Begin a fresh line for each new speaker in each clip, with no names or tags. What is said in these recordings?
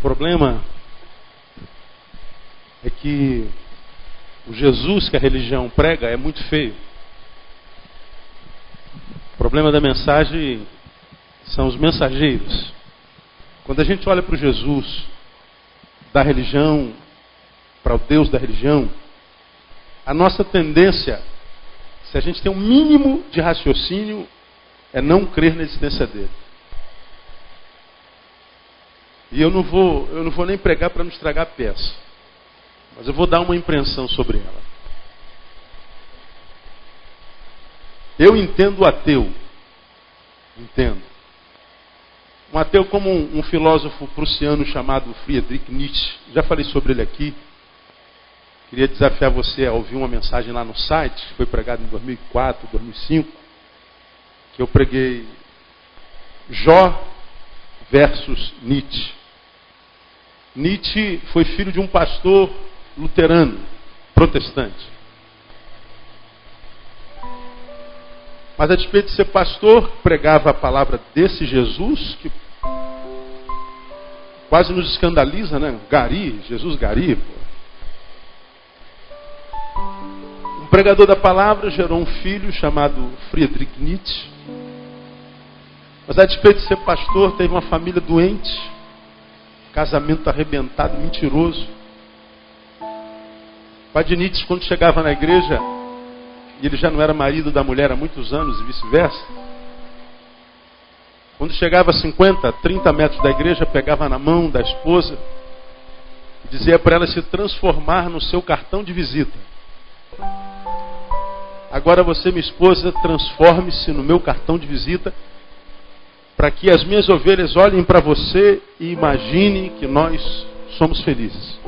problema é que o Jesus que a religião prega é muito feio. O problema da mensagem são os mensageiros. Quando a gente olha para o Jesus da religião, para o Deus da religião, a nossa tendência, se a gente tem um mínimo de raciocínio, é não crer na existência dele. E eu não vou nem pregar para não estragar a peça. Mas eu vou dar uma impressão sobre ela. Eu entendo o ateu. Entendo. Um ateu como um filósofo prussiano chamado Friedrich Nietzsche. Já falei sobre ele aqui. Queria desafiar você a ouvir uma mensagem lá no site, que foi pregada em 2004, 2005, que eu preguei Jó versus Nietzsche. Nietzsche foi filho de um pastor luterano, protestante. Mas a despeito de ser pastor, pregava a palavra desse Jesus, que quase nos escandaliza, né? Gari, Jesus Gari. Um pregador da palavra gerou um filho chamado Friedrich Nietzsche. Mas a despeito de ser pastor, teve uma família doente, casamento arrebentado, mentiroso. O pai de Nietzsche, quando chegava na igreja, e ele já não era marido da mulher há muitos anos e vice-versa, quando chegava a 50, 30 metros da igreja, pegava na mão da esposa e dizia para ela se transformar no seu cartão de visita. Agora você, minha esposa, transforme-se no meu cartão de visita, para que as minhas ovelhas olhem para você e imaginem que nós somos felizes.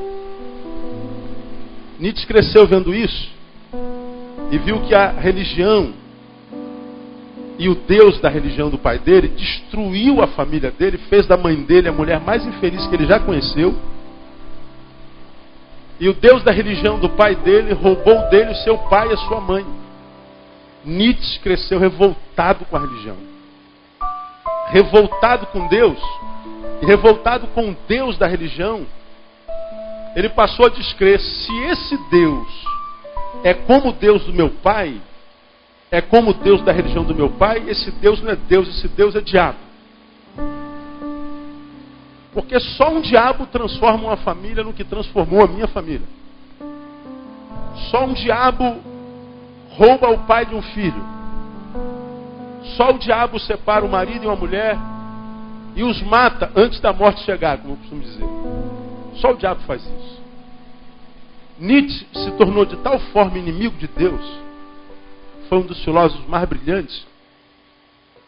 Nietzsche cresceu vendo isso e viu que a religião e o Deus da religião do pai dele destruiu a família dele, fez da mãe dele a mulher mais infeliz que ele já conheceu. E o Deus da religião do pai dele roubou dele o seu pai e a sua mãe. Nietzsche cresceu revoltado com a religião. Revoltado com Deus e revoltado com o Deus da religião, ele passou a descrer: se esse Deus é como o Deus do meu pai, é como o Deus da religião do meu pai, esse Deus não é Deus, esse Deus é diabo. Porque só um diabo transforma uma família no que transformou a minha família. Só um diabo rouba o pai de um filho. Só o diabo separa o marido e uma mulher e os mata antes da morte chegar, como eu costumo dizer. Só o diabo faz isso. Nietzsche se tornou de tal forma inimigo de Deus, foi um dos filósofos mais brilhantes,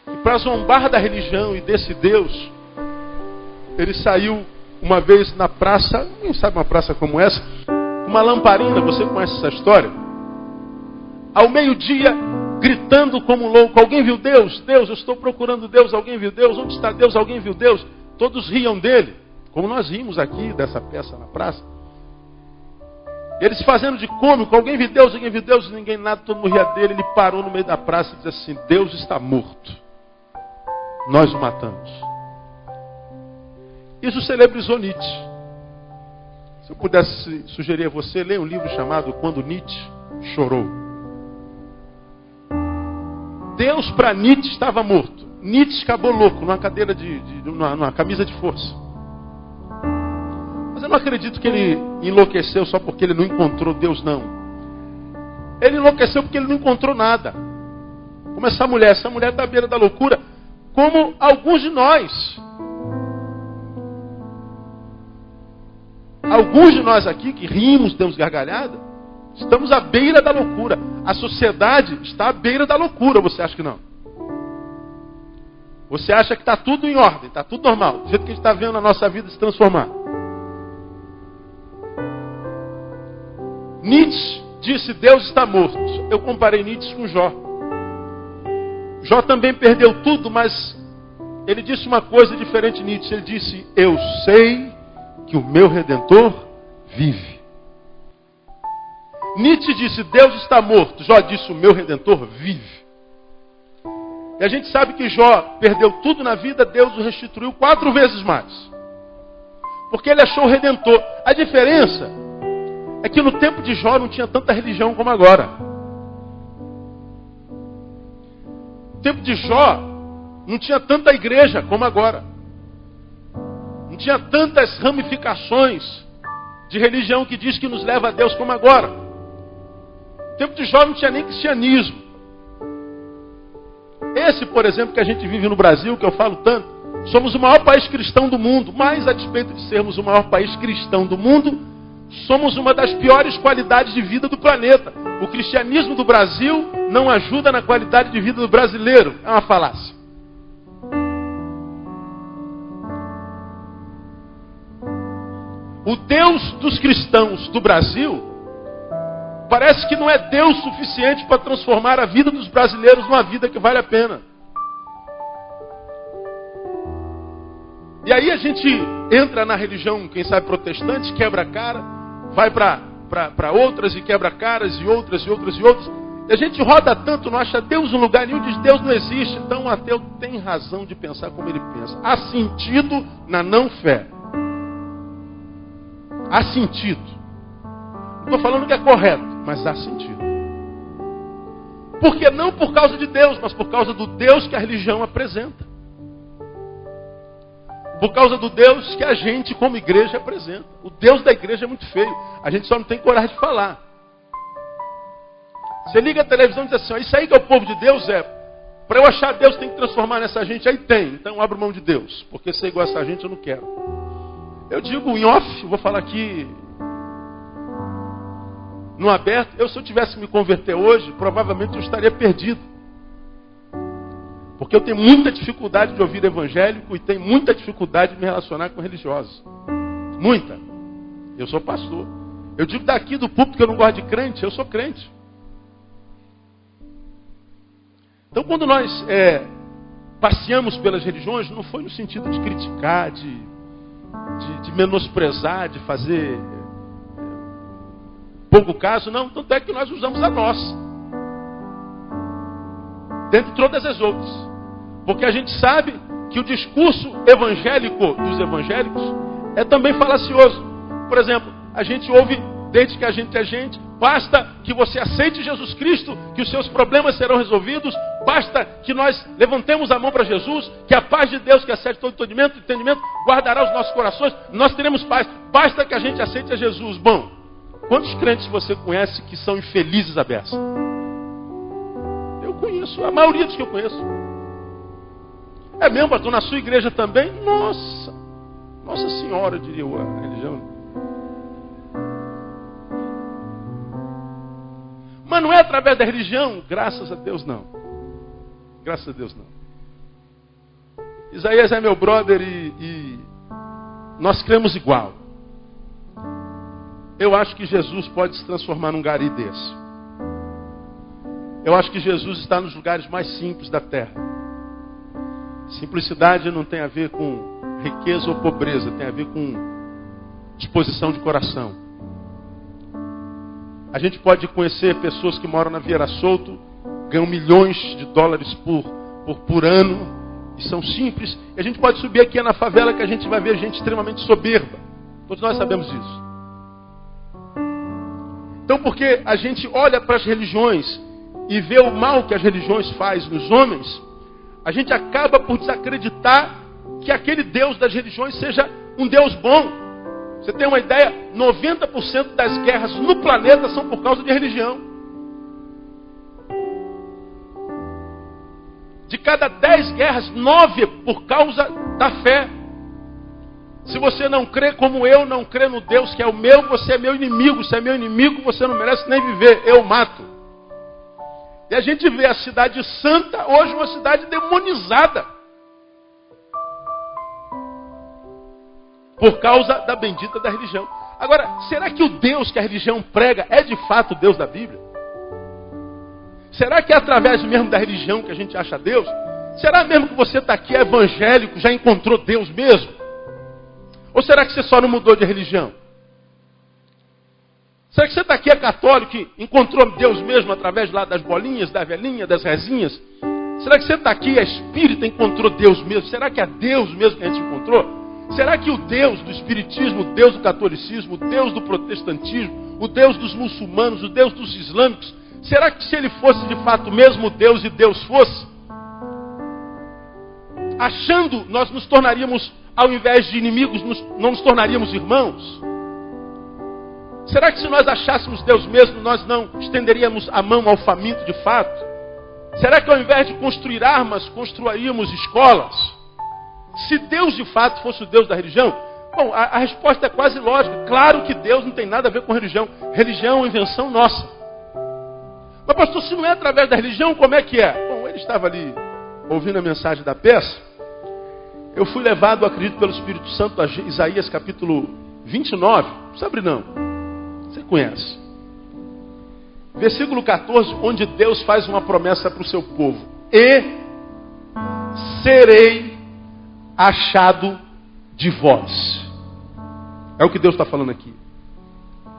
que para zombar da religião e desse Deus, ele saiu uma vez na praça, quem sabe uma praça como essa, uma lamparina, você conhece essa história? Ao meio-dia, gritando como louco: alguém viu Deus? Deus, eu estou procurando Deus, alguém viu Deus? Onde está Deus? Alguém viu Deus? Todos riam dele, como nós rimos aqui dessa peça na praça. Eles fazendo de cômico: alguém viu Deus? Alguém viu Deus? Ninguém nada, todo mundo ria dele. Ele parou no meio da praça e disse assim: Deus está morto, nós o matamos. Isso celebrizou Nietzsche. Se eu pudesse sugerir a você, leia um livro chamado Quando Nietzsche Chorou. Deus para Nietzsche estava morto. Nietzsche acabou louco numa cadeira numa camisa de força. Mas eu não acredito que ele enlouqueceu só porque ele não encontrou Deus, não. Ele enlouqueceu porque ele não encontrou nada. Como essa mulher está à beira da loucura, como alguns de nós. Alguns de nós aqui que rimos, damos gargalhada, estamos à beira da loucura. A sociedade está à beira da loucura, você acha que não? Você acha que está tudo em ordem, está tudo normal, do jeito que a gente está vendo a nossa vida se transformar. Nietzsche disse: Deus está morto. Eu comparei Nietzsche com Jó. Jó também perdeu tudo, mas ele disse uma coisa diferente de Nietzsche. Ele disse: eu sei que o meu Redentor vive. Nietzsche disse: Deus está morto. Jó disse: o meu Redentor vive. E a gente sabe que Jó perdeu tudo na vida, Deus o restituiu 4 vezes mais. Porque ele achou o Redentor. A diferença é que no tempo de Jó não tinha tanta religião como agora. No tempo de Jó não tinha tanta igreja como agora. Não tinha tantas ramificações de religião que diz que nos leva a Deus como agora. No tempo de Jó não tinha nem cristianismo. Esse, por exemplo, que a gente vive no Brasil, que eu falo tanto, somos o maior país cristão do mundo, mas a despeito de sermos o maior país cristão do mundo, somos uma das piores qualidades de vida do planeta. O cristianismo do Brasil não ajuda na qualidade de vida do brasileiro. É uma falácia. O Deus dos cristãos do Brasil parece que não é Deus suficiente para transformar a vida dos brasileiros numa vida que vale a pena. E aí a gente entra na religião, quem sabe protestante, quebra a cara, vai para outras e quebra caras e outras e outras e outras. E a gente roda tanto, não acha Deus em lugar nenhum, diz Deus não existe. Então o ateu tem razão de pensar como ele pensa. Há sentido na não fé. Há sentido. Não estou falando que é correto, mas há sentido. Porque não por causa de Deus, mas por causa do Deus que a religião apresenta. Por causa do Deus que a gente, como igreja, apresenta. O Deus da igreja é muito feio. A gente só não tem coragem de falar. Você liga a televisão e diz assim, ó, isso aí que é o povo de Deus, para eu achar Deus tem que transformar nessa gente. Aí tem, então eu abro mão de Deus. Porque ser igual a essa gente eu não quero. Eu digo em off, vou falar aqui no aberto. Se eu tivesse me converter hoje, provavelmente eu estaria perdido. Porque eu tenho muita dificuldade de ouvir evangélico e tenho muita dificuldade de me relacionar com religiosos. Muita. Eu sou pastor. Eu digo daqui do púlpito que eu não gosto de crente, eu sou crente. Então quando nós passeamos pelas religiões, não foi no sentido de criticar, de menosprezar, de fazer pouco caso, não. Tanto é que nós usamos a nossa. Dentre todas as outras. Porque a gente sabe que o discurso evangélico dos evangélicos é também falacioso. Por exemplo, a gente ouve, desde que a gente é gente, basta que você aceite Jesus Cristo, que os seus problemas serão resolvidos, basta que nós levantemos a mão para Jesus, que a paz de Deus, que excede todo entendimento, guardará os nossos corações, nós teremos paz, basta que a gente aceite a Jesus. Bom, quantos crentes você conhece que são infelizes à beça? Eu conheço, a maioria dos que eu conheço. É mesmo, pastor, na sua igreja também? Nossa Senhora, diria eu, a religião. Mas não é através da religião? Graças a Deus não. Graças a Deus não. Isaías é meu brother e nós cremos igual. Eu acho que Jesus pode se transformar num gari desse. Eu acho que Jesus está nos lugares mais simples da terra. Simplicidade não tem a ver com riqueza ou pobreza, tem a ver com disposição de coração. A gente pode conhecer pessoas que moram na Vieira Solto, ganham milhões de dólares por ano, e são simples. E a gente pode subir aqui na favela que a gente vai ver gente extremamente soberba. Todos nós sabemos isso. Então, porque a gente olha para as religiões e vê o mal que as religiões fazem nos homens, a gente acaba por desacreditar que aquele Deus das religiões seja um Deus bom. Você tem uma ideia? 90% das guerras no planeta são por causa de religião. De cada 10 guerras, 9 por causa da fé. Se você não crê como eu, não crê no Deus que é o meu, você é meu inimigo. Se é meu inimigo, você não merece nem viver. Eu mato. E a gente vê a cidade santa, hoje uma cidade demonizada. Por causa da bendita da religião. Agora, será que o Deus que a religião prega é de fato o Deus da Bíblia? Será que é através mesmo da religião que a gente acha Deus? Será mesmo que você está aqui evangélico, já encontrou Deus mesmo? Ou será que você só não mudou de religião? Será que você está aqui é católico e encontrou Deus mesmo através lá das bolinhas, da velhinha, das rezinhas? Será que você está aqui é espírita e encontrou Deus mesmo? Será que é Deus mesmo que a gente encontrou? Será que o Deus do espiritismo, o Deus do catolicismo, o Deus do protestantismo, o Deus dos muçulmanos, o Deus dos islâmicos, será que se ele fosse de fato mesmo Deus e Deus fosse, achando, nós nos tornaríamos, ao invés de inimigos, não nos tornaríamos irmãos? Será que se nós achássemos Deus mesmo, nós não estenderíamos a mão ao faminto de fato? Será que ao invés de construir armas, construiríamos escolas? Se Deus de fato fosse o Deus da religião, bom, a resposta é quase lógica. Claro que Deus não tem nada a ver com religião. Religião é uma invenção nossa. Mas pastor, se não é através da religião, como é que é? Bom, ele estava ali ouvindo a mensagem da peça. Eu fui levado, acredito, pelo Espírito Santo a Isaías capítulo 29. Sabe não? Você conhece. Versículo 14, onde Deus faz uma promessa para o seu povo. E serei achado de vós. É o que Deus está falando aqui.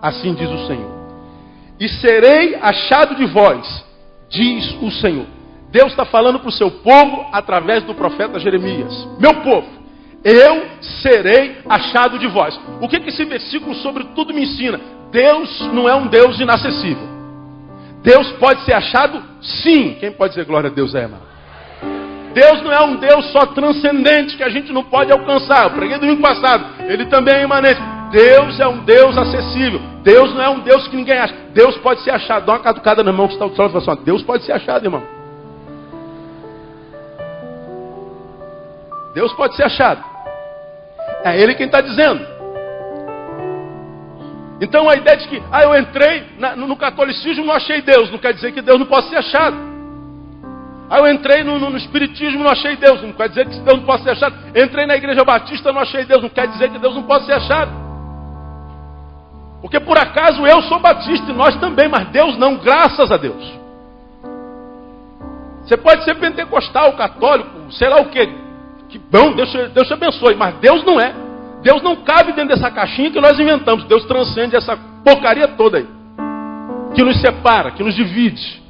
Assim diz o Senhor. E serei achado de vós, diz o Senhor. Deus está falando para o seu povo através do profeta Jeremias. Meu povo, eu serei achado de vós. O que esse versículo sobretudo me ensina? Deus não é um Deus inacessível. Deus pode ser achado sim. Quem pode dizer glória a Deus, irmão? Deus não é um Deus só transcendente que a gente não pode alcançar. Eu preguei domingo passado. Ele também é imanente. Deus é um Deus acessível. Deus não é um Deus que ninguém acha. Deus pode ser achado. Dá uma catucada na mão que está do lado e fala assim, Deus pode ser achado, irmão. Deus pode ser achado. É Ele quem está dizendo. Então a ideia de que eu entrei no catolicismo e não achei Deus, não quer dizer que Deus não possa ser achado. Eu entrei no espiritismo e não achei Deus, não quer dizer que Deus não possa ser achado. Entrei na igreja batista e não achei Deus, não quer dizer que Deus não possa ser achado. Porque por acaso eu sou batista e nós também, mas Deus não, graças a Deus. Você pode ser pentecostal, católico, sei lá o quê. Que bom, Deus te abençoe, mas Deus não é. Deus não cabe dentro dessa caixinha que nós inventamos. Deus transcende essa porcaria toda aí. Que nos separa, que nos divide.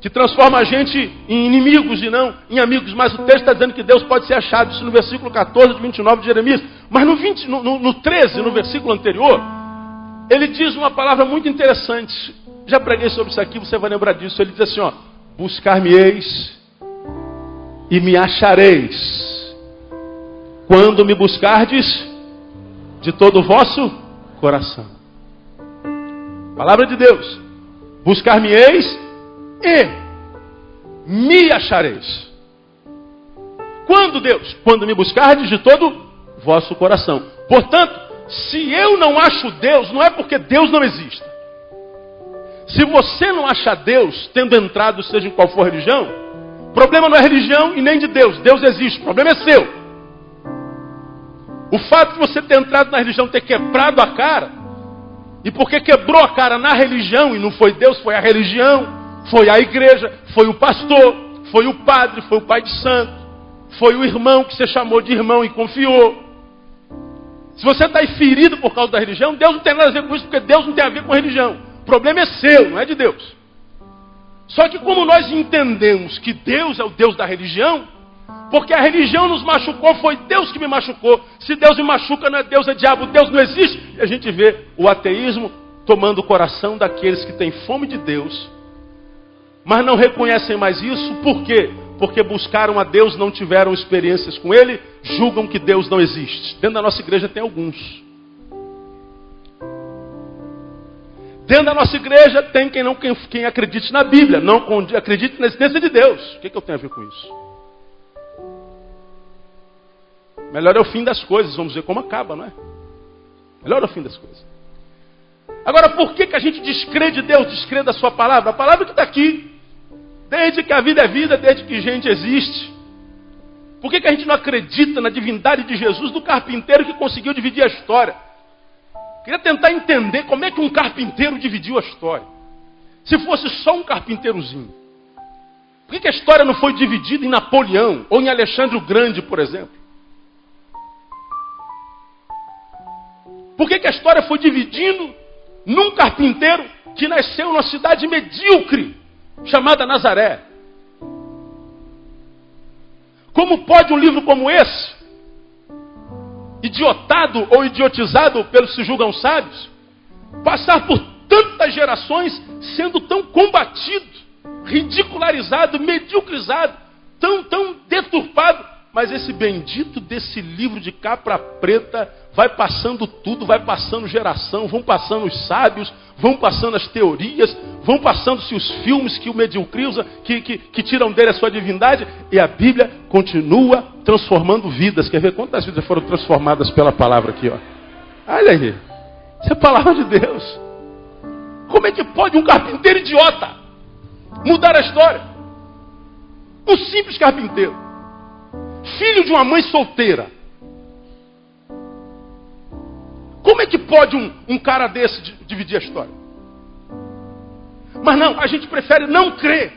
Que transforma a gente em inimigos e não em amigos. Mas o texto está dizendo que Deus pode ser achado. Isso no versículo 14 de 29 de Jeremias. Mas no 13, no versículo anterior, ele diz uma palavra muito interessante. Já preguei sobre isso aqui, você vai lembrar disso. Ele diz assim, ó: buscar-me-eis e me achareis, quando me buscardes de todo o vosso coração. Palavra de Deus. Buscar-me-eis e me achareis. Quando, Deus? Quando me buscardes de todo o vosso coração. Portanto, se eu não acho Deus, não é porque Deus não exista. Se você não acha Deus, tendo entrado, seja em qual for a religião, o problema não é religião e nem de Deus. Deus existe, o problema é seu. O fato de você ter entrado na religião, ter quebrado a cara, e porque quebrou a cara na religião, e não foi Deus, foi a religião, foi a igreja, foi o pastor, foi o padre, foi o pai de santo, foi o irmão que você chamou de irmão e confiou. Se você está aí ferido por causa da religião, Deus não tem nada a ver com isso, porque Deus não tem a ver com a religião. O problema é seu, não é de Deus. Só que como nós entendemos que Deus é o Deus da religião, porque a religião nos machucou, foi Deus que me machucou. Se Deus me machuca, não é Deus, é diabo. Deus não existe. E a gente vê o ateísmo tomando o coração daqueles que têm fome de Deus, mas não reconhecem mais isso. Por quê? Porque buscaram a Deus, não tiveram experiências com Ele, julgam que Deus não existe. Dentro da nossa igreja tem alguns. Dentro da nossa igreja tem quem acredite na Bíblia, não acredite na existência de Deus. O que eu tenho a ver com isso? Melhor é o fim das coisas, vamos ver como acaba, não é? Melhor é o fim das coisas. Agora, por que a gente descrê de Deus, descrê da sua palavra? A palavra que está aqui, desde que a vida é vida, desde que gente existe. Por que a gente não acredita na divindade de Jesus, do carpinteiro que conseguiu dividir a história? Queria tentar entender como é que um carpinteiro dividiu a história. Se fosse só um carpinteirozinho. Por que a história não foi dividida em Napoleão ou em Alexandre o Grande, por exemplo? Por que a história foi dividindo num carpinteiro que nasceu numa cidade medíocre, chamada Nazaré? Como pode um livro como esse idiotado ou idiotizado pelos que se julgam sábios, passar por tantas gerações sendo tão combatido, ridicularizado, mediocrizado, tão deturpado. Mas esse bendito desse livro de capa preta vai passando tudo, vai passando geração, vão passando os sábios, vão passando as teorias, vão passando-se os filmes que o mediocrizam, que tiram dele a sua divindade, e a Bíblia continua transformando vidas. Quer ver quantas vidas foram transformadas pela palavra aqui, ó? Olha aí, isso é a palavra de Deus. Como é que pode um carpinteiro idiota mudar a história? Um simples carpinteiro, filho de uma mãe solteira. Como é que pode um cara desse dividir a história? Mas não, a gente prefere não crer.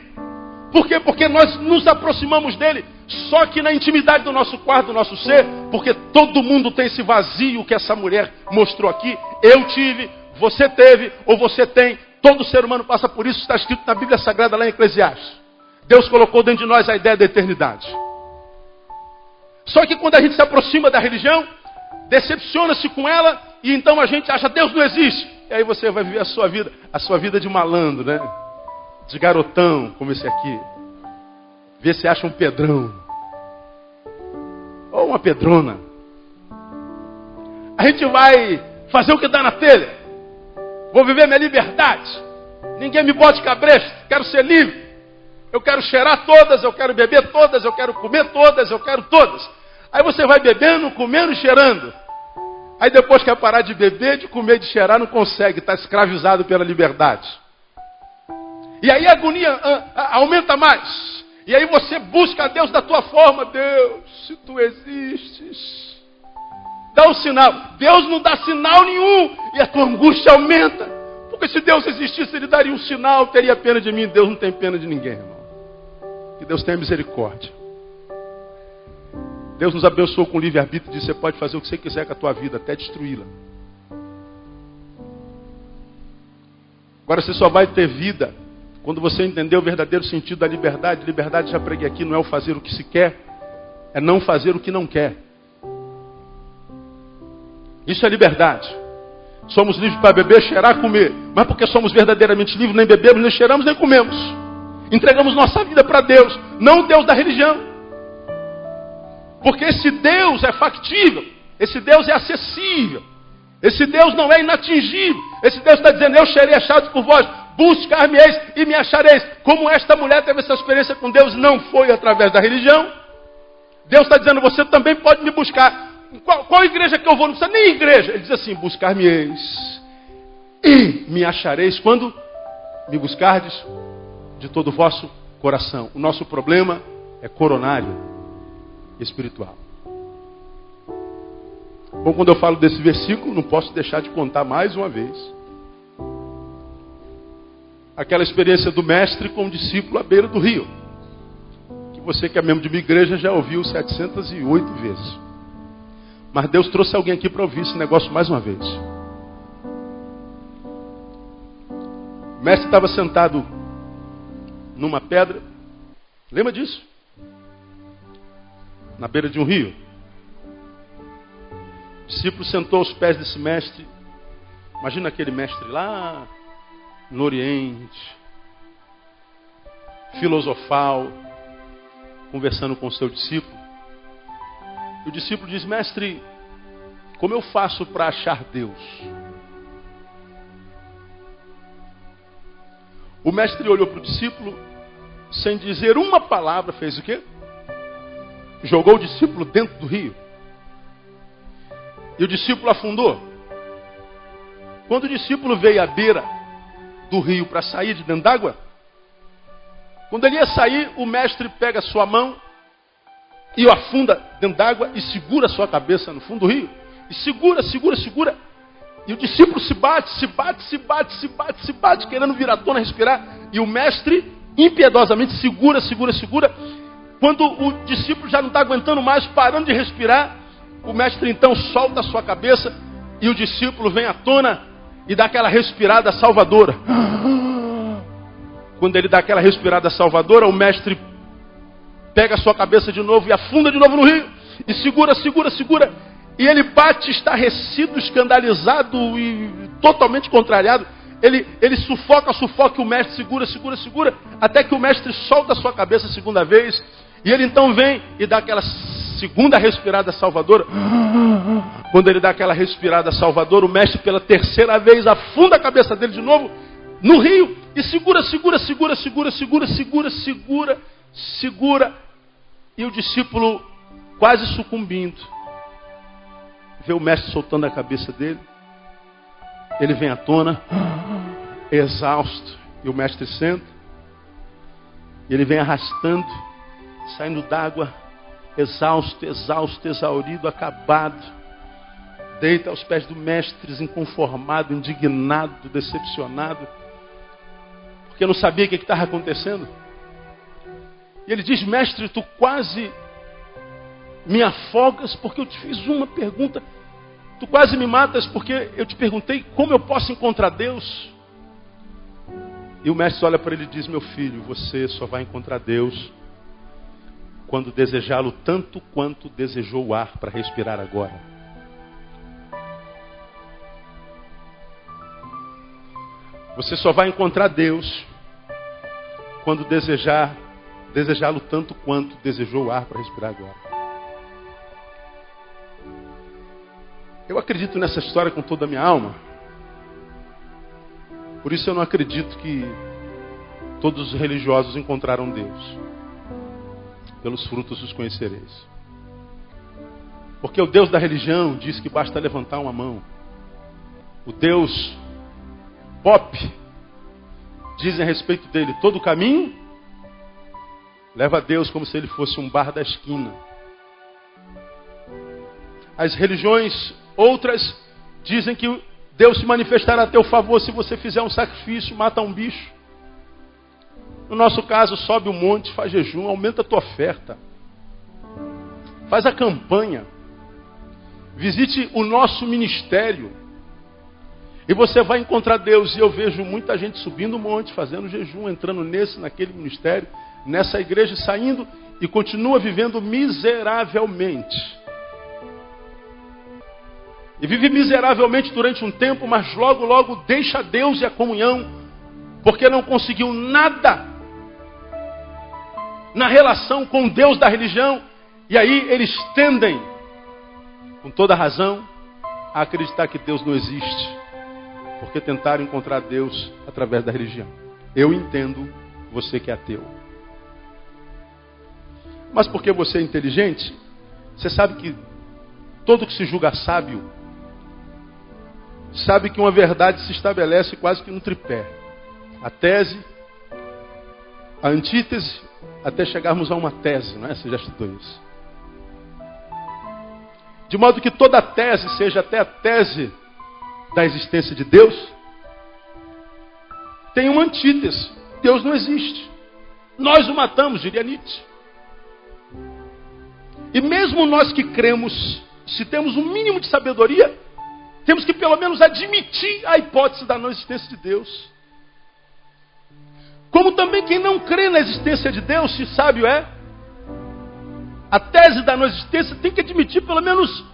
Por quê? Porque nós nos aproximamos dele só que na intimidade do nosso quarto, do nosso ser, porque todo mundo tem esse vazio que essa mulher mostrou aqui. Eu tive, você teve, ou você tem. Todo ser humano passa por isso, está escrito na Bíblia Sagrada lá em Eclesiastes. Deus colocou dentro de nós a ideia da eternidade. Só que quando a gente se aproxima da religião, decepciona-se com ela, e então a gente acha que Deus não existe. E aí você vai viver a sua vida de malandro, né? De garotão, como esse aqui. Vê se acha um pedrão. Ou uma pedrona. A gente vai fazer o que dá na telha. Vou viver minha liberdade. Ninguém me bote cabresto. Quero ser livre. Eu quero cheirar todas, eu quero beber todas, eu quero comer todas, eu quero todas. Aí você vai bebendo, comendo e cheirando. Aí depois quer parar de beber, de comer, de cheirar, não consegue, está escravizado pela liberdade. E aí a agonia aumenta mais. E aí você busca a Deus da tua forma. Deus, se tu existes, dá um sinal. Deus não dá sinal nenhum e a tua angústia aumenta. Porque se Deus existisse, Ele daria um sinal, teria pena de mim. Deus não tem pena de ninguém, irmão. Que Deus tenha misericórdia. Deus nos abençoou com livre-arbítrio e disse: você pode fazer o que você quiser com a tua vida, até destruí-la. Agora você só vai ter vida quando você entender o verdadeiro sentido da liberdade. Liberdade, já preguei aqui, não é o fazer o que se quer, é não fazer o que não quer. Isso é liberdade. Somos livres para beber, cheirar, comer. Mas porque somos verdadeiramente livres, nem bebemos, nem cheiramos, nem comemos. Entregamos nossa vida para Deus, não o Deus da religião. Porque esse Deus é factível, esse Deus é acessível, esse Deus não é inatingível. Esse Deus está dizendo: eu serei achado por vós, buscar-me-eis e me achareis. Como esta mulher teve essa experiência com Deus, não foi através da religião. Deus está dizendo: você também pode me buscar. Qual igreja que eu vou? Não precisa nem igreja. Ele diz assim: buscar-me-eis e me achareis quando me buscardes de todo o vosso coração. O nosso problema é coronário espiritual. Bom, quando eu falo desse versículo, não posso deixar de contar mais uma vez aquela experiência do mestre com o discípulo à beira do rio, que você que é membro de uma igreja já ouviu 708 vezes. Mas Deus trouxe alguém aqui para ouvir esse negócio mais uma vez. O mestre estava sentado numa pedra. Lembra disso? Na beira de um rio. O discípulo sentou aos pés desse mestre. Imagina aquele mestre lá no Oriente, filosofal, conversando com o seu discípulo. E o discípulo diz: mestre, como eu faço para achar Deus? O mestre olhou para o discípulo, sem dizer uma palavra, fez o quê? Jogou o discípulo dentro do rio. E o discípulo afundou. Quando o discípulo veio à beira do rio para sair de dentro d'água, quando ele ia sair, o mestre pega a sua mão e o afunda dentro d'água e segura a sua cabeça no fundo do rio. E segura. E o discípulo se bate, querendo vir à tona, respirar. E o mestre impiedosamente segura. Quando o discípulo já não está aguentando mais, parando de respirar, o mestre então solta a sua cabeça e o discípulo vem à tona e dá aquela respirada salvadora. Quando ele dá aquela respirada salvadora, o mestre pega a sua cabeça de novo e afunda de novo no rio. E segura. E ele bate estarrecido, escandalizado e totalmente contrariado. Ele sufoca o mestre, segura, até que o mestre solta a sua cabeça a segunda vez. E ele então vem e dá aquela segunda respirada salvadora. Quando ele dá aquela respirada salvadora, o mestre pela terceira vez afunda a cabeça dele de novo no rio. E segura. E o discípulo quase sucumbindo. Vê o mestre soltando a cabeça dele. Ele vem à tona, exausto. E o mestre senta. E ele vem arrastando, saindo d'água, exausto, exaurido, acabado. Deita aos pés do mestre, inconformado, indignado, decepcionado. Porque não sabia o que estava acontecendo. E ele diz: mestre, tu quase me afogas porque eu te fiz uma pergunta. Tu quase me matas porque eu te perguntei como eu posso encontrar Deus. E o mestre olha para ele e diz: meu filho, você só vai encontrar Deus quando desejá-lo tanto quanto desejou o ar para respirar agora. Você só vai encontrar Deus quando desejá-lo tanto quanto desejou o ar para respirar agora. Eu acredito nessa história com toda a minha alma. Por isso eu não acredito que todos os religiosos encontraram Deus. Pelos frutos os conhecereis. Porque o Deus da religião diz que basta levantar uma mão. O Deus pop dizem a respeito dele: todo caminho leva a Deus, como se ele fosse um bar da esquina. As religiões outras dizem que Deus se manifestará a teu favor se você fizer um sacrifício, mata um bicho. No nosso caso, sobe um monte, faz jejum, aumenta a tua oferta. Faz a campanha. Visite o nosso ministério. E você vai encontrar Deus. E eu vejo muita gente subindo um monte, fazendo jejum, entrando naquele ministério, nessa igreja, saindo e continua vivendo miseravelmente. E vive miseravelmente durante um tempo, mas logo deixa Deus e a comunhão, porque não conseguiu nada na relação com Deus da religião. E aí eles tendem, com toda razão, a acreditar que Deus não existe, porque tentaram encontrar Deus através da religião. Eu entendo você que é ateu. Mas porque você é inteligente, você sabe que todo que se julga sábio sabe que uma verdade se estabelece quase que num tripé: a tese, a antítese, até chegarmos a uma tese, não é? Você já estudou isso. De modo que toda a tese seja até a tese da existência de Deus, tem uma antítese: Deus não existe. Nós o matamos, diria Nietzsche. E mesmo nós que cremos, se temos um mínimo de sabedoria, temos que pelo menos admitir a hipótese da não existência de Deus. Como também quem não crê na existência de Deus, se sábio é, a tese da não existência tem que admitir pelo menos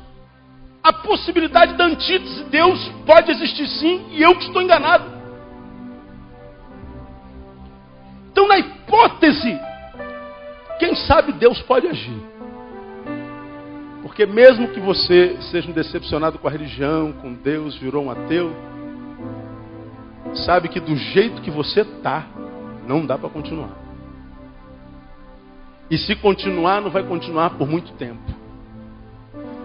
a possibilidade da antítese: Deus pode existir sim, e eu que estou enganado. Então, na hipótese, quem sabe Deus pode agir. Porque mesmo que você seja um decepcionado com a religião, com Deus, virou um ateu, sabe que do jeito que você está, não dá para continuar. E se continuar, não vai continuar por muito tempo.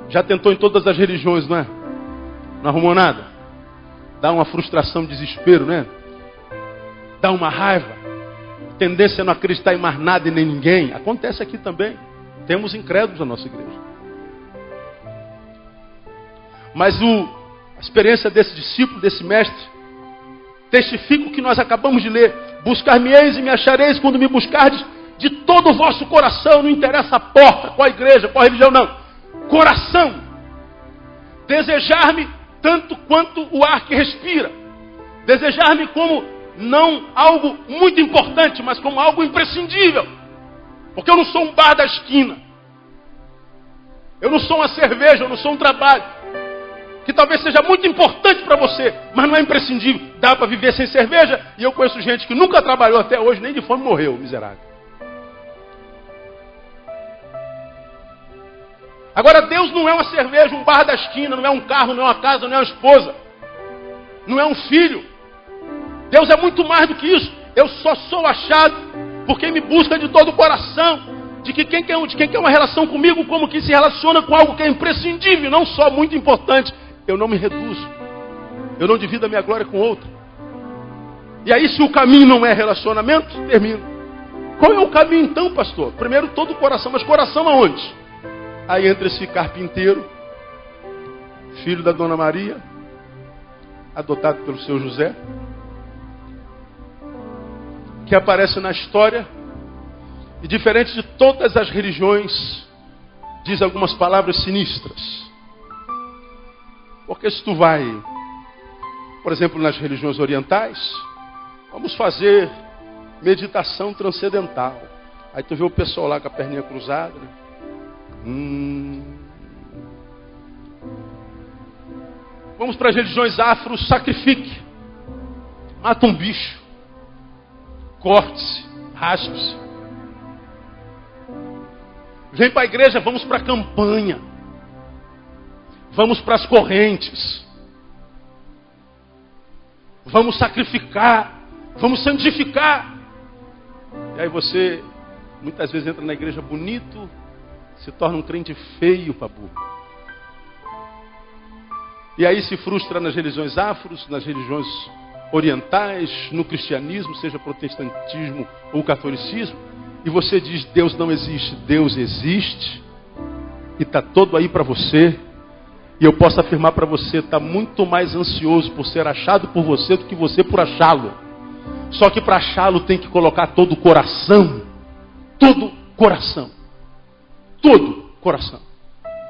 Já tentou em todas as religiões, não é? Não arrumou nada? Dá uma frustração, desespero, né? Dá uma raiva. Tendência a não acreditar em mais nada e nem ninguém. Acontece aqui também. Temos incrédulos na nossa igreja. Mas a experiência desse discípulo, desse mestre, testifica o que nós acabamos de ler: buscar-me-eis e me achareis quando me buscardes de todo o vosso coração. Não interessa a porta, qual a igreja, qual a religião, não. Coração. Desejar-me tanto quanto o ar que respira. Desejar-me como não algo muito importante, mas como algo imprescindível. Porque eu não sou um bar da esquina. Eu não sou uma cerveja, eu não sou um trabalho. Que talvez seja muito importante para você, mas não é imprescindível. Dá para viver sem cerveja, e eu conheço gente que nunca trabalhou até hoje, nem de fome morreu, miserável. Agora, Deus não é uma cerveja, um bar da esquina, não é um carro, não é uma casa, não é uma esposa, não é um filho. Deus é muito mais do que isso. Eu só sou achado por quem me busca de todo o coração. De quem quer uma relação comigo, como que se relaciona com algo que é imprescindível, não só muito importante. Eu não me reduzo. Eu não divido a minha glória com outra. E aí, se o caminho não é relacionamento, termino. Qual é o caminho então, pastor? Primeiro, todo o coração. Mas coração aonde? Aí entra esse carpinteiro, filho da Dona Maria, adotado pelo seu José, que aparece na história, e diferente de todas as religiões, diz algumas palavras sinistras. Porque se tu vai, por exemplo, nas religiões orientais, vamos fazer meditação transcendental. Aí tu vê o pessoal lá com a perninha cruzada, né? Vamos para as religiões afro, sacrifique. Mata um bicho. Corte-se, raspe-se. Vem para a igreja, vamos para a campanha. Vamos para as correntes. Vamos sacrificar. Vamos santificar. E aí você, muitas vezes, entra na igreja bonito, se torna um crente feio para burro. E aí se frustra nas religiões afros, nas religiões orientais, no cristianismo, seja protestantismo ou catolicismo. E você diz, Deus não existe. Deus existe. E está todo aí para você. E eu posso afirmar para você, está muito mais ansioso por ser achado por você do que você por achá-lo. Só que para achá-lo tem que colocar todo o coração. Todo coração. Todo coração.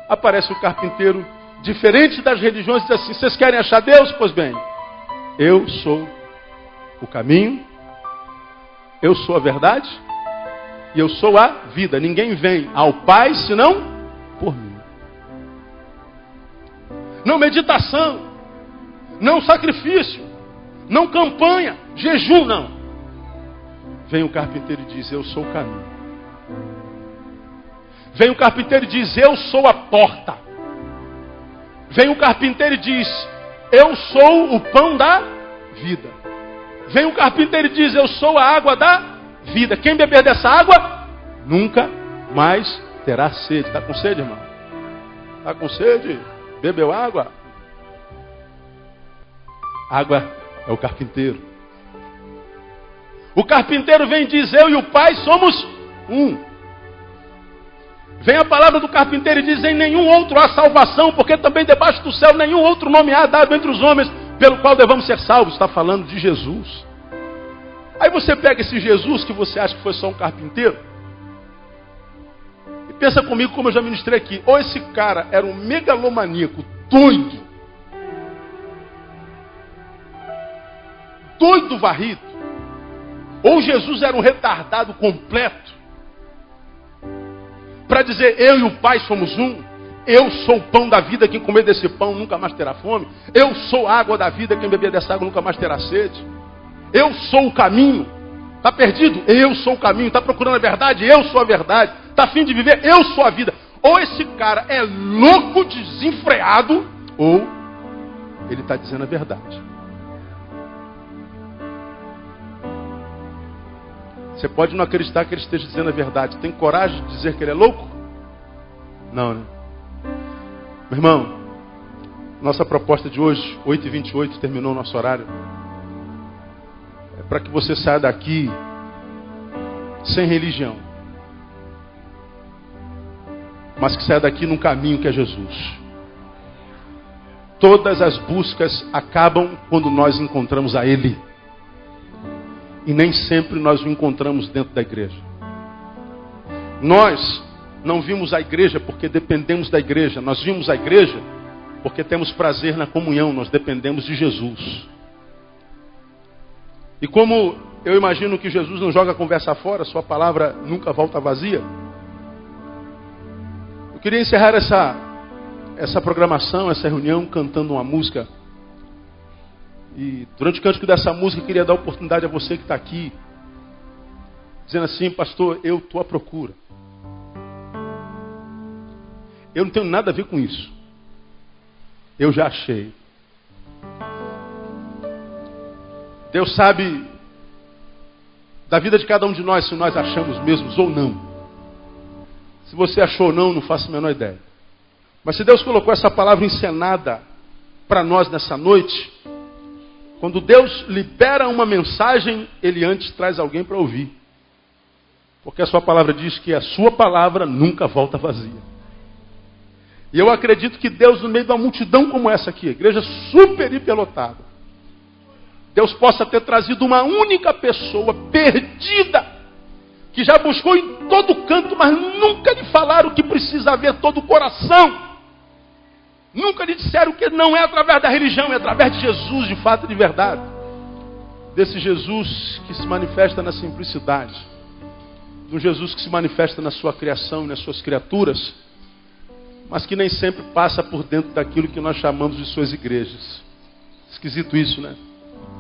Aparece o carpinteiro, diferente das religiões, diz assim, vocês querem achar Deus? Pois bem, eu sou o caminho, eu sou a verdade e eu sou a vida. Ninguém vem ao Pai senão por mim. Não meditação, não sacrifício, não campanha, jejum, não. Vem o carpinteiro e diz, eu sou o caminho. Vem o carpinteiro e diz, eu sou a porta. Vem o carpinteiro e diz, eu sou o pão da vida. Vem o carpinteiro e diz, eu sou a água da vida. Quem beber dessa água, nunca mais terá sede. Está com sede, irmão? Está com sede? Bebeu água? Água é o carpinteiro. O carpinteiro vem e diz, eu e o Pai somos um. Vem a palavra do carpinteiro e diz, em nenhum outro há salvação, porque também debaixo do céu nenhum outro nome há dado entre os homens, pelo qual devamos ser salvos. Está falando de Jesus. Aí você pega esse Jesus que você acha que foi só um carpinteiro, e pensa comigo como eu já ministrei aqui. Ou esse cara era um megalomaníaco, doido, doido varrido, ou Jesus era um retardado completo, para dizer, eu e o Pai somos um. Eu sou o pão da vida, quem comer desse pão nunca mais terá fome. Eu sou a água da vida, quem beber dessa água nunca mais terá sede. Eu sou o caminho. Está perdido? Eu sou o caminho. Está procurando a verdade? Eu sou a verdade. Está a fim de viver? Eu sou a vida. Ou esse cara é louco, desenfreado, ou ele está dizendo a verdade. Você pode não acreditar que ele esteja dizendo a verdade. Tem coragem de dizer que ele é louco? Não, né? Meu irmão, nossa proposta de hoje, 8h28, terminou o nosso horário. É para que você saia daqui sem religião. Mas que saia daqui num caminho que é Jesus. Todas as buscas acabam quando nós encontramos a Ele. E nem sempre nós o encontramos dentro da igreja. Nós não vimos a igreja porque dependemos da igreja. Nós vimos a igreja porque temos prazer na comunhão. Nós dependemos de Jesus. E como eu imagino que Jesus não joga a conversa fora, sua palavra nunca volta vazia, eu queria encerrar essa programação, essa reunião, cantando uma música. E durante o cântico dessa música, eu queria dar oportunidade a você que está aqui, dizendo assim: pastor, eu estou à procura. Eu não tenho nada a ver com isso. Eu já achei. Deus sabe da vida de cada um de nós, se nós achamos mesmos ou não. Se você achou ou não, não faço a menor ideia. Mas se Deus colocou essa palavra encenada para nós nessa noite, quando Deus libera uma mensagem, Ele antes traz alguém para ouvir. Porque a sua palavra diz que a sua palavra nunca volta vazia. E eu acredito que Deus, no meio de uma multidão como essa aqui, igreja super hiperlotada, Deus possa ter trazido uma única pessoa perdida, que já buscou em todo canto, mas nunca lhe falaram que precisa ver todo o coração. Nunca lhe disseram que não é através da religião, é através de Jesus, de fato e de verdade. Desse Jesus que se manifesta na simplicidade. De um Jesus que se manifesta na sua criação, nas suas criaturas, mas que nem sempre passa por dentro daquilo que nós chamamos de suas igrejas. Esquisito isso, né?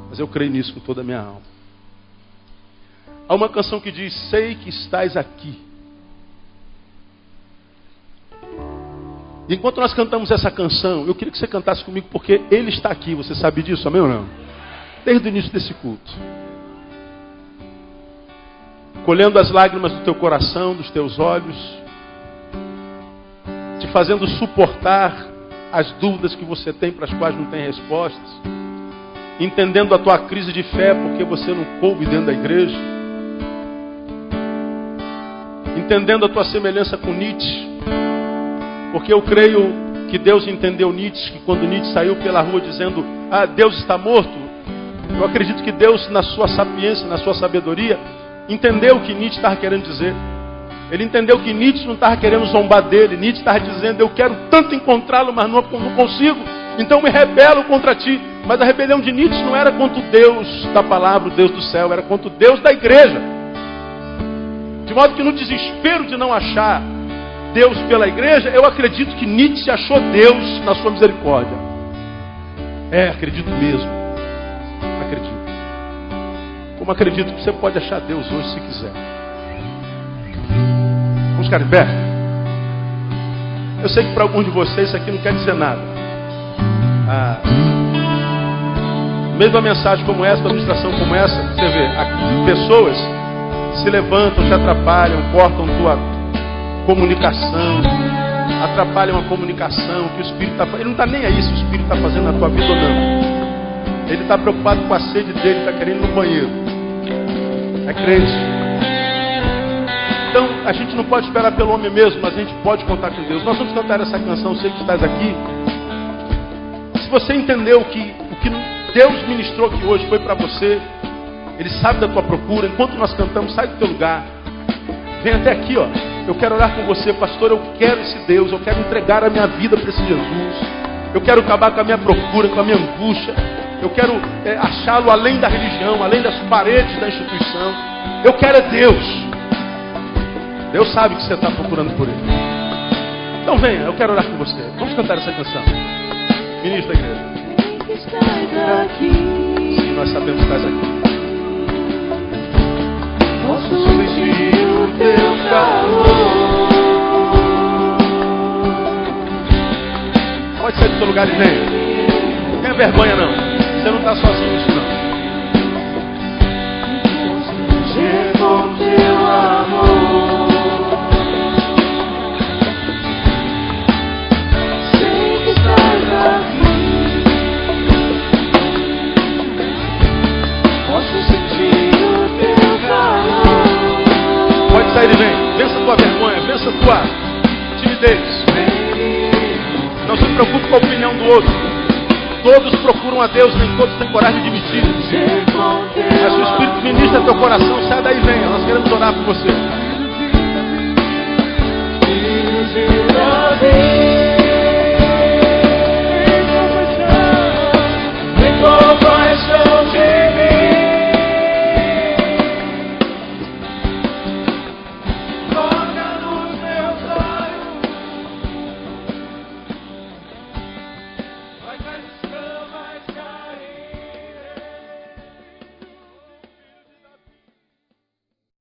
Mas eu creio nisso com toda a minha alma. Há uma canção que diz: sei que estás aqui. E enquanto nós cantamos essa canção, eu queria que você cantasse comigo, porque Ele está aqui. Você sabe disso, amém ou não? Desde o início desse culto. Colhendo as lágrimas do teu coração, dos teus olhos, te fazendo suportar as dúvidas que você tem, para as quais não tem respostas, entendendo a tua crise de fé porque você não coube dentro da igreja, entendendo a tua semelhança com Nietzsche, porque eu creio que Deus entendeu Nietzsche, que quando Nietzsche saiu pela rua dizendo: ah, Deus está morto, eu acredito que Deus, na sua sapiência, na sua sabedoria, entendeu o que Nietzsche estava querendo dizer. Ele entendeu que Nietzsche não estava querendo zombar dele. Nietzsche estava dizendo: eu quero tanto encontrá-lo, mas não consigo, então me rebelo contra ti. Mas a rebelião de Nietzsche não era contra o Deus da palavra, o Deus do céu, era contra o Deus da igreja. De modo que no desespero de não achar Deus pela igreja, eu acredito que Nietzsche achou Deus na sua misericórdia. Acredito mesmo. Acredito. Como acredito que você pode achar Deus hoje se quiser. Vamos ficar em pé? Eu sei que para alguns de vocês isso aqui não quer dizer nada. No meio de uma mensagem como essa, uma ministração como essa, você vê, pessoas se levantam, te atrapalham, cortam tua comunicação, atrapalham a comunicação que o Espírito está fazendo. Ele não está nem aí se o Espírito está fazendo na tua vida ou não. Ele está preocupado com a sede dele, está querendo ir no banheiro. É crente. Então, a gente não pode esperar pelo homem mesmo, mas a gente pode contar com Deus. Nós vamos cantar essa canção, sei que estás aqui. Se você entendeu que o que Deus ministrou aqui hoje foi para você, Ele sabe da tua procura. Enquanto nós cantamos, sai do teu lugar. Vem até aqui, ó. Eu quero orar com você, pastor. Eu quero esse Deus. Eu quero entregar a minha vida para esse Jesus. Eu quero acabar com a minha procura, com a minha angústia. Eu quero achá-lo além da religião, além das paredes da instituição. Eu quero é Deus. Deus sabe que você está procurando por Ele. Então venha, eu quero orar com você. Vamos cantar essa canção. Ministro da igreja. Sim, nós sabemos que estás aqui.
Posso sentir o teu calor.
Pode sair do seu lugar e venha. Não tenha vergonha não. Você não está sozinho nisso não.
Com teu amor. Sei que estás aqui. Posso sentir o teu calor.
Pode sair e vem. Vença a tua vergonha, vença a tua timidez. Não se preocupe com a opinião do outro. Todos procuram a Deus, nem todos têm coragem de admitir. Mas se o Espírito ministra teu coração, sai daí e venha. Nós queremos orar por você.